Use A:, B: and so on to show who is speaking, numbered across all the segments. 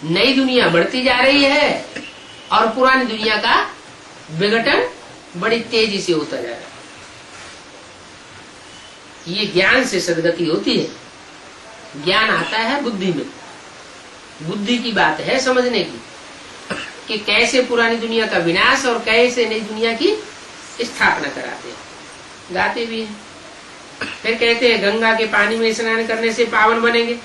A: नई दुनिया बढ़ती जा रही है और पुरानी दुनिया का विघटन बड़ी तेजी से होता जा रहा है। ये ज्ञान से सदगति होती है। ज्ञान आता है बुद्धि में। बुद्धि की बात है समझने की कि कैसे पुरानी दुनिया का विनाश और कैसे नई दुनिया की स्थापना कराते हैं। गाते भी हैं। फिर कहते हैं गंगा के पानी में स्नान करने से पावन बनेंगे।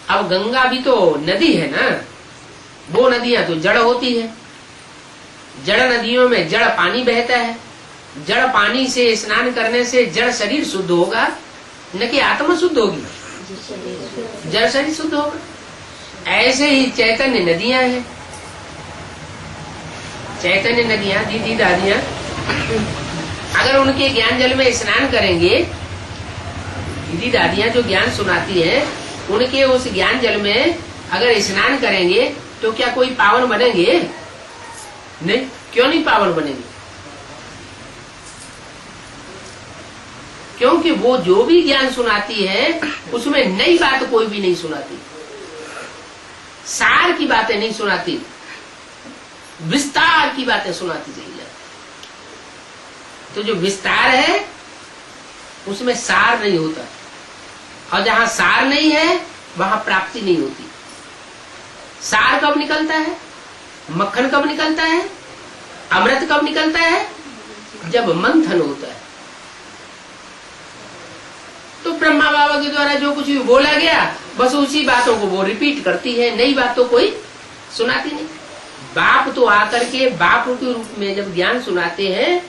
A: अब गंगा भी तो नदी है ना। वो नदियां तो जड़ होती है। जड़ नदियों में जड़ पानी बहता है। जड़ पानी से स्नान करने से जड़ शरीर शुद्ध होगा, न कि आत्मा शुद्ध होगी। जड़ शरीर शुद्ध होगा। ऐसे ही चैतन्य नदियां हैं। चैतन्य नदियां दीदी दादियां अगर उनके ज्ञान जल में स्नान करेंगे, दीदी दादियां जो ज्ञान सुनाती है उनके उस ज्ञान जल में अगर स्नान करेंगे तो क्या कोई पावन बनेंगे? नहीं। क्यों नहीं पावन बनेंगे? क्योंकि वो जो भी ज्ञान सुनाती है उसमें नई बात कोई भी नहीं सुनाती। सार की बातें नहीं सुनाती, विस्तार की बातें सुनाती चली जाती। तो जो विस्तार है उसमें सार नहीं होता, और जहां सार नहीं है वहां प्राप्ति नहीं होती। सार कब निकलता है? मक्खन कब निकलता है? अमृत कब निकलता है? जब मंथन होता है। तो ब्रह्मा बाबा के द्वारा जो कुछ भी बोला गया बस उसी बातों को वो रिपीट करती है, नई बात तो कोई सुनाती नहीं। बाप तो आकर के बाप के रूप में जब ज्ञान सुनाते हैं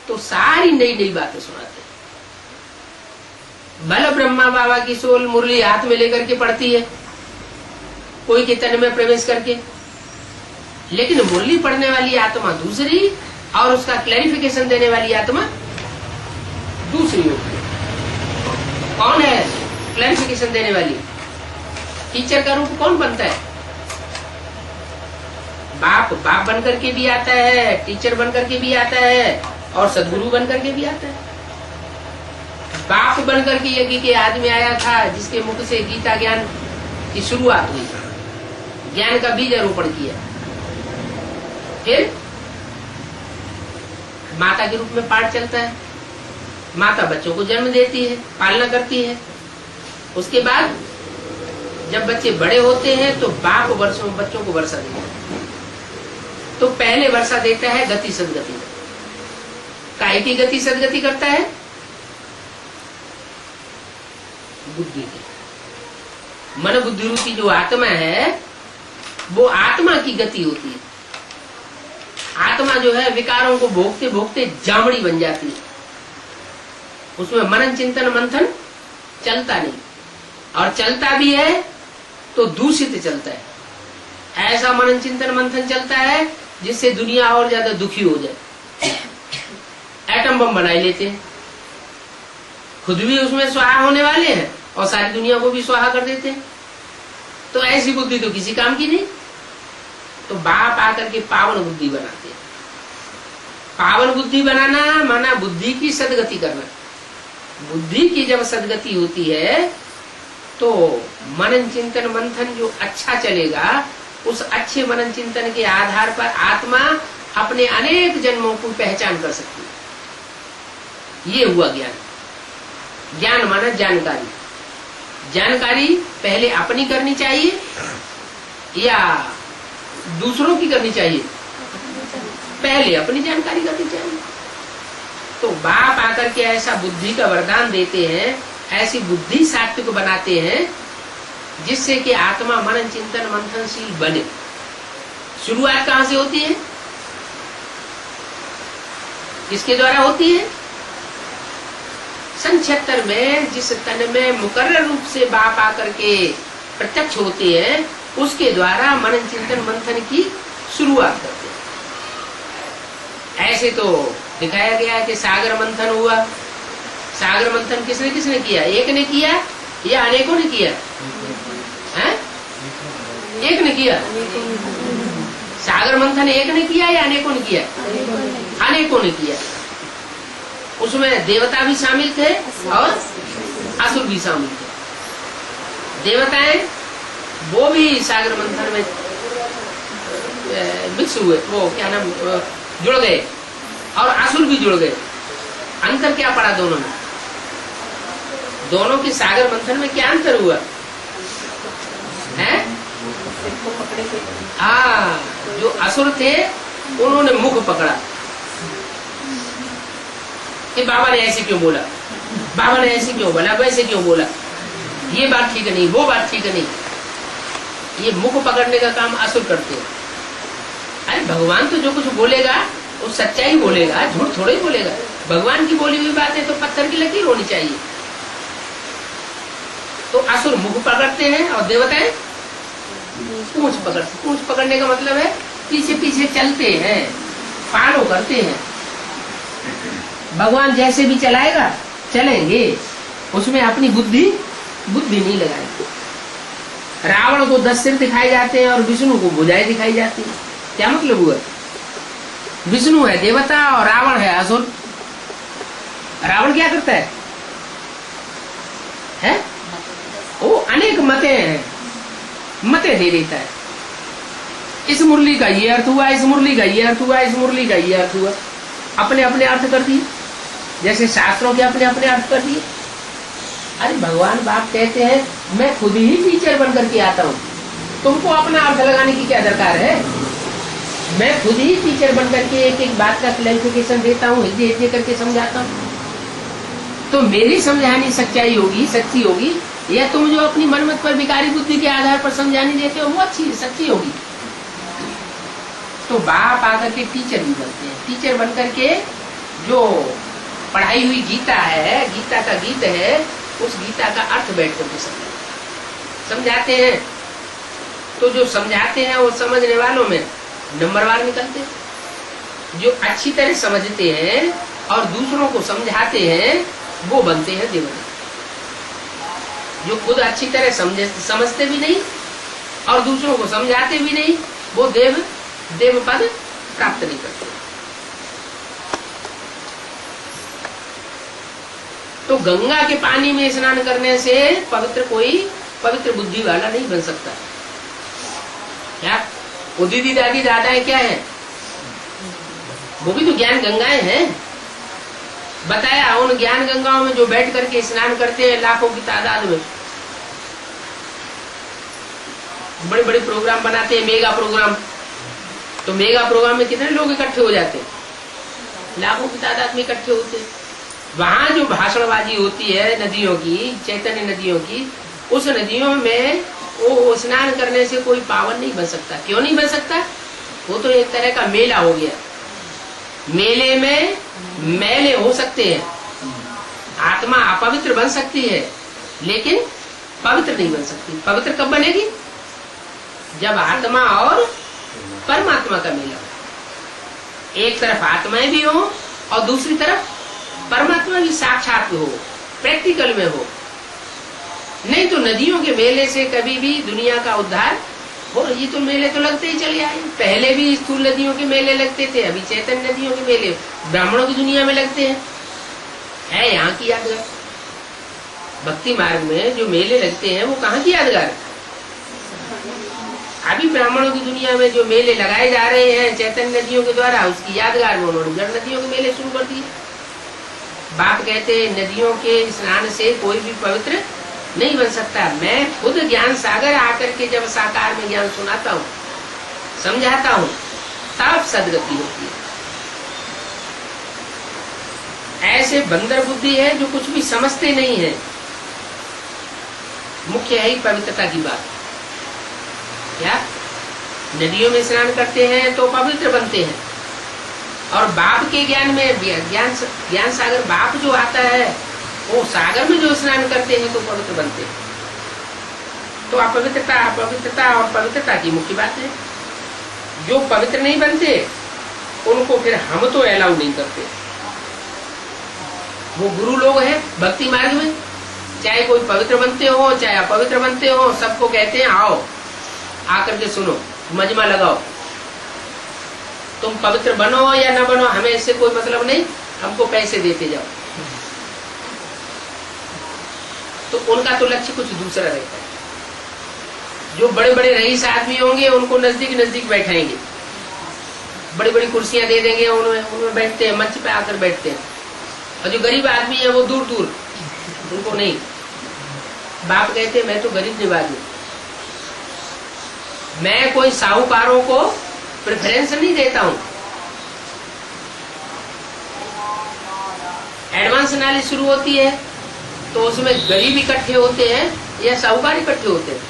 A: तो सारी नई नई बातें सुनाते हैं। भले ब्रह्मा बाबा की सोल मुरली हाथ में लेकर के पढ़ती है कोई के तन में प्रवेश करके, लेकिन मुरली पढ़ने वाली आत्मा दूसरी और उसका क्लैरिफिकेशन देने वाली आत्मा दूसरी होती है। कौन है क्लैरिफिकेशन देने वाली? टीचर का रूप कौन बनता है? बाप बाप बनकर के भी आता है, टीचर बनकर के भी आता है, और सदगुरु बनकर के भी आता है। बाप बनकर के यज्ञ के आदमी आया था जिसके मुख से गीता ज्ञान की शुरुआत हुई, ज्ञान का बीज आरोपण किया। फिर माता के रूप में पाठ चलता है। माता बच्चों को जन्म देती है, पालना करती है। उसके बाद जब बच्चे बड़े होते हैं तो बाप वर्षों बच्चों को वर्षा देता है। तो पहले वर्षा देता है गति सदगति। काय की गति सदगति करता है? बुद्धि की। मन बुद्धि रूपी जो आत्मा है वो आत्मा की गति होती है। आत्मा जो है विकारों को भोगते भोगते जामड़ी बन जाती है। उसमें मनन चिंतन मंथन चलता नहीं, और चलता भी है तो दूषित चलता है। ऐसा मनन चिंतन मंथन चलता है जिससे दुनिया और ज्यादा दुखी हो जाए। एटम बम बनाई लेते हैं, खुद भी उसमें स्वाहा होने वाले हैं और सारी दुनिया को भी स्वाहा कर देते हैं। तो ऐसी बुद्धि तो किसी काम की नहीं। तो बाप आकर के पावन बुद्धि बनाते हैं। पावन बुद्धि बनाना माना बुद्धि की सदगति करना। बुद्धि की जब सदगति होती है तो मनन चिंतन मंथन जो अच्छा चलेगा, उस अच्छे मनन चिंतन के आधार पर आत्मा अपने अनेक जन्मों को पहचान कर सकती है। ये हुआ ज्ञान। ज्ञान माना जानकारी। जानकारी पहले अपनी करनी चाहिए या दूसरों की करनी चाहिए? पहले अपनी जानकारी करनी चाहिए। तो बाप आकर के ऐसा बुद्धि का वरदान देते हैं, ऐसी बुद्धि सात्विक बनाते हैं जिससे कि आत्मा मनन चिंतन मंथनशील बने। शुरुआत कहां से होती है? किसके द्वारा होती है? सन 76 में जिस तन में मुकर्रर रूप से बाप आकर के प्रत्यक्ष होते हैं उसके द्वारा मनन चिंतन मंथन की शुरुआत करते हैं। ऐसे तो दिखाया गया है कि सागर मंथन हुआ। सागर मंथन किसने किसने किया? एक ने किया या अनेकों ने किया? है? एक ने किया। सागर मंथन एक ने किया या अनेकों ने किया? अनेकों ने किया। उसमें देवता भी शामिल थे और असुर भी शामिल थे। देवताएं वो भी सागर मंथन में मिक्स हुए, वो क्या नाम, जुड़ गए, और असुर भी जुड़ गए। अंतर क्या पड़ा दोनों में? दोनों के सागर मंथन में क्या अंतर हुआ है? हाँ, जो असुर थे उन्होंने मुख पकड़ा कि बाबा ने ऐसे क्यों बोला, बाबा ने ऐसे क्यों बोला, वैसे क्यों बोला, ये बात ठीक नहीं, वो बात ठीक नहीं। ये मुख पकड़ने का काम असुर करते हैं। अरे भगवान तो जो कुछ बोलेगा वो सच्चाई बोलेगा, झूठ थोड़ा ही बोलेगा। भगवान की बोली हुई बात है तो पत्थर की लकीर होनी चाहिए। तो असुर मुख पकड़ते हैं और देवताएं पूंछ पकड़ते। पूंछ पकड़ने का मतलब है पीछे पीछे चलते हैं, फॉलो करते हैं। भगवान जैसे भी चलाएगा चलेंगे, उसमें अपनी बुद्धि नहीं लगाएंगे। रावण को 10 सिर दिखाए जाते हैं और विष्णु को भुजाएं दिखाई जाती है। क्या मतलब हुआ? विष्णु है देवता और रावण है असुर। रावण क्या करता है? वो अनेक मते दे देता है। इस मुरली का ये अर्थ हुआ, इस मुरली का ये अर्थ हुआ, इस मुरली का ये अर्थ हुआ। अपने अपने अर्थ कर दिए, जैसे शास्त्रों के अपने अपने अर्थ कर दिए। अरे भगवान बाप कहते हैं मैं खुद ही टीचर बन करके आता हूँ, तुमको अपना अर्थ लगाने की क्या दरकार है? मैं खुद ही टीचर बन करके एक एक बात का क्लैरिफिकेशन देता हूँ, हिद्दे करके समझाता हूँ। तो मेरी समझानी सच्चाई होगी, सच्ची होगी, या तुम जो अपनी मनमत पर विकारी बुद्धि के आधार पर समझानी देते हो वो अच्छी सच्ची होगी। तो बाप आकर के टीचर भी बनते हैं। टीचर बन करके जो पढ़ाई हुई गीता है, गीता का गीत है, उस गीता का अर्थ बैठ करके समझाते हैं। तो जो समझाते हैं वो समझने वालों में नंबरवार निकलते हैं। जो अच्छी तरह समझते हैं और दूसरों को समझाते हैं वो बनते हैं देवता। जो खुद अच्छी तरह समझते भी नहीं और दूसरों को समझाते भी नहीं, वो देव पद प्राप्त नहीं करते। तो गंगा के पानी में स्नान करने से कोई पवित्र बुद्धि वाला नहीं बन सकता। क्या वो दीदी दादी दादाएं क्या है? वो भी तो ज्ञान गंगाएं हैं। बताया उन ज्ञान गंगाओं में जो बैठ करके स्नान करते हैं लाखों की तादाद में, बड़े बड़े प्रोग्राम बनाते हैं, मेगा प्रोग्राम। तो मेगा प्रोग्राम में कितने लोग इकट्ठे हो जाते हैं? लाखों की तादाद में इकट्ठे होते हैं। वहां जो भाषणबाजी होती है नदियों की, चैतन्य नदियों की, उस नदियों में वो स्नान करने से कोई पावन नहीं बन सकता। क्यों नहीं बन सकता? वो तो एक तरह का मेला हो गया। मेले में मैले हो सकते हैं, आत्मा अपवित्र बन सकती है, लेकिन पवित्र नहीं बन सकती। पवित्र कब बनेगी? जब आत्मा और परमात्मा का मेला हो। एक तरफ आत्माएं भी हो और दूसरी तरफ परमात्मा भी साक्षात हो, प्रैक्टिकल में हो। नहीं तो नदियों के मेले से कभी भी दुनिया का उद्धार हो। ये तो मेले तो लगते ही चले आए। पहले भी स्थूल नदियों के मेले लगते थे, अभी चैतन्य नदियों के मेले ब्राह्मणों की दुनिया में लगते हैं। है यहाँ की यादगार। भक्ति मार्ग में जो मेले लगते हैं वो कहाँ की यादगार? अभी ब्राह्मणों की दुनिया में जो मेले लगाए जा रहे हैं चैतन्य नदियों के द्वारा, उसकी यादगार में उन्होंने जड़ नदियों के मेले शुरू कर दिए। बाप कहते नदियों के स्नान से कोई भी पवित्र नहीं बन सकता। मैं खुद ज्ञान सागर आकर के जब साकार में ज्ञान सुनाता हूँ, समझाता हूँ, तब सदगति होती है। ऐसे बंदर बुद्धि है जो कुछ भी समझते नहीं है। मुख्य है ही पवित्रता की बात। क्या नदियों में स्नान करते हैं तो पवित्र बनते हैं, और बाप के ज्ञान में ज्ञान सागर बाप जो आता है वो सागर में जो स्नान करते हैं तो पवित्र बनते हैं। तो अपवित्रता और पवित्रता की मुख्य बात है। जो पवित्र नहीं बनते उनको फिर हम तो अलाउ नहीं करते। वो गुरु लोग हैं भक्ति मार्ग में, चाहे कोई पवित्र बनते हो चाहे अपवित्र बनते हो, सबको कहते हैं आओ आकर के सुनो, मजमा लगाओ। तुम पवित्र बनो या ना बनो हमें इससे कोई मतलब नहीं, हमको पैसे देते जाओ। तो उनका तो लक्ष्य कुछ दूसरा रहता है। जो बड़े बड़े रईस आदमी होंगे उनको नजदीक नजदीक बैठाएंगे, बड़ी बड़ी कुर्सियां दे देंगे, उनमें बैठते हैं, मंच पे आकर बैठते हैं। और जो गरीब आदमी है वो दूर दूर, उनको नहीं। बाप कहते मैं तो गरीब निवाज हूं, मैं कोई साहूकारों को प्रेफरेंस नहीं देता हूं। एडवांस नॉलेज शुरू होती है तो उसमें गरीब इकट्ठे होते हैं या साहूकार इकट्ठे होते हैं?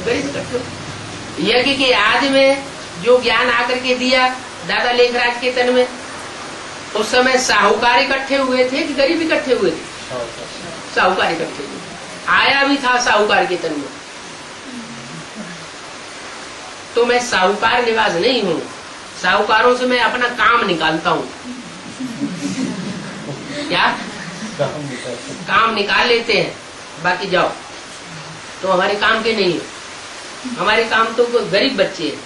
A: गरीब इकट्ठे होते। यज्ञ के आदि में जो ज्ञान आकर के दिया दादा लेखराज के तन में, उस समय साहूकार इकट्ठे हुए थे कि गरीब इकट्ठे हुए थे? साहूकार इकट्ठे हुए, आया भी था साहूकार के तन में। तो मैं साहूकार निवास नहीं हूं, साहूकारों से मैं अपना काम निकालता हूं। क्या काम निकाल लेते हैं, बाकी जाओ तो हमारे काम के नहीं है। हमारे काम तो गरीब बच्चे हैं,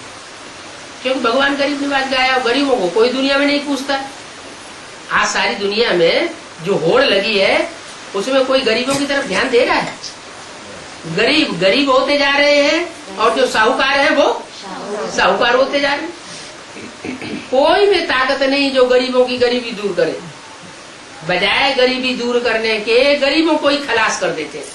A: क्योंकि भगवान गरीब निवास गया, गरीबों को कोई दुनिया में नहीं पूछता। आज सारी दुनिया में जो होड़ लगी है उसमें कोई गरीबों की तरफ ध्यान दे रहा है? गरीब गरीब होते जा रहे हैं और जो साहूकार है वो साहूकार होते जा रहे हैं। कोई में ताकत नहीं जो गरीबों की गरीबी दूर करे, बजाय गरीबी दूर करने के गरीबों को ही खलास कर देते हैं।